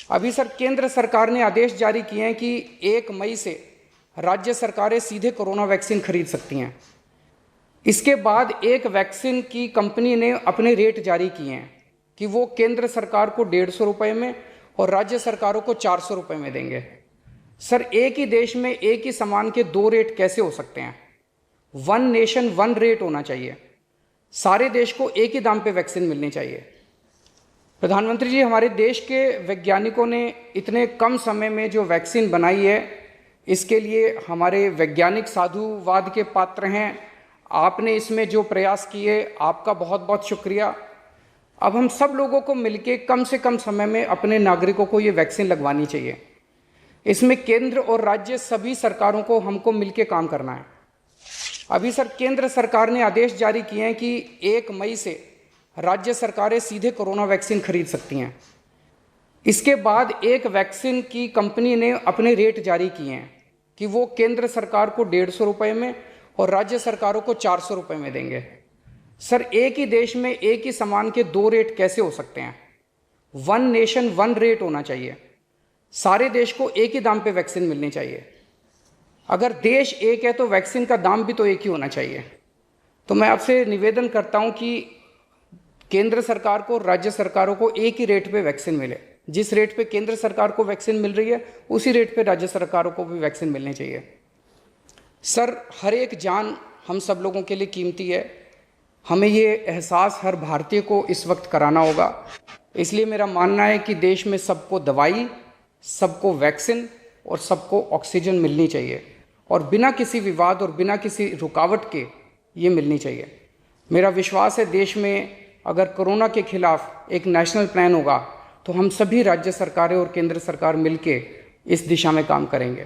अभी सर केंद्र सरकार ने आदेश जारी किए हैं कि 1 मई से राज्य सरकारें सीधे कोरोना वैक्सीन खरीद सकती हैं। इसके बाद एक वैक्सीन की कंपनी ने अपने रेट जारी किए हैं कि वो केंद्र सरकार को 150 रुपये में और राज्य सरकारों को 400 रुपये में देंगे। सर एक ही देश में एक ही सामान के 2 रेट कैसे हो सकते हैं? 1 नेशन 1 रेट होना चाहिए। सारे देश को एक ही दाम पे वैक्सीन मिलनी चाहिए। प्रधानमंत्री जी, हमारे देश के वैज्ञानिकों ने इतने कम समय में जो वैक्सीन बनाई है, इसके लिए हमारे वैज्ञानिक साधुवाद के पात्र हैं। आपने इसमें जो प्रयास किए, आपका बहुत बहुत शुक्रिया। अब हम सब लोगों को मिलके कम से कम समय में अपने नागरिकों को ये वैक्सीन लगवानी चाहिए। इसमें केंद्र और राज्य सभी सरकारों को हमको मिलके काम करना है। अभी सर केंद्र सरकार ने आदेश जारी किए हैं कि 1 मई से राज्य सरकारें सीधे कोरोना वैक्सीन खरीद सकती हैं। इसके बाद एक वैक्सीन की कंपनी ने अपने रेट जारी किए हैं कि वो केंद्र सरकार को 150 रुपये में और राज्य सरकारों को 400 रुपये में देंगे। सर एक ही देश में एक ही सामान के 2 रेट कैसे हो सकते हैं? 1 नेशन 1 रेट होना चाहिए। सारे देश को एक ही दाम पे वैक्सीन मिलनी चाहिए। अगर देश एक है तो वैक्सीन का दाम भी तो एक ही होना चाहिए। तो मैं आपसे निवेदन करता हूं कि केंद्र सरकार को, राज्य सरकारों को एक ही रेट पे वैक्सीन मिले। जिस रेट पे केंद्र सरकार को वैक्सीन मिल रही है, उसी रेट पे राज्य सरकारों को भी वैक्सीन मिलनी चाहिए। सर हर एक जान हम सब लोगों के लिए कीमती है। हमें ये एहसास हर भारतीय को इस वक्त कराना होगा। इसलिए मेरा मानना है कि देश में सबको दवाई, सबको वैक्सीन और सबको ऑक्सीजन मिलनी चाहिए, और बिना किसी विवाद और बिना किसी रुकावट के ये मिलनी चाहिए। मेरा विश्वास है देश में अगर कोरोना के खिलाफ एक नेशनल प्लान होगा तो हम सभी राज्य सरकारें और केंद्र सरकार मिलके इस दिशा में काम करेंगे।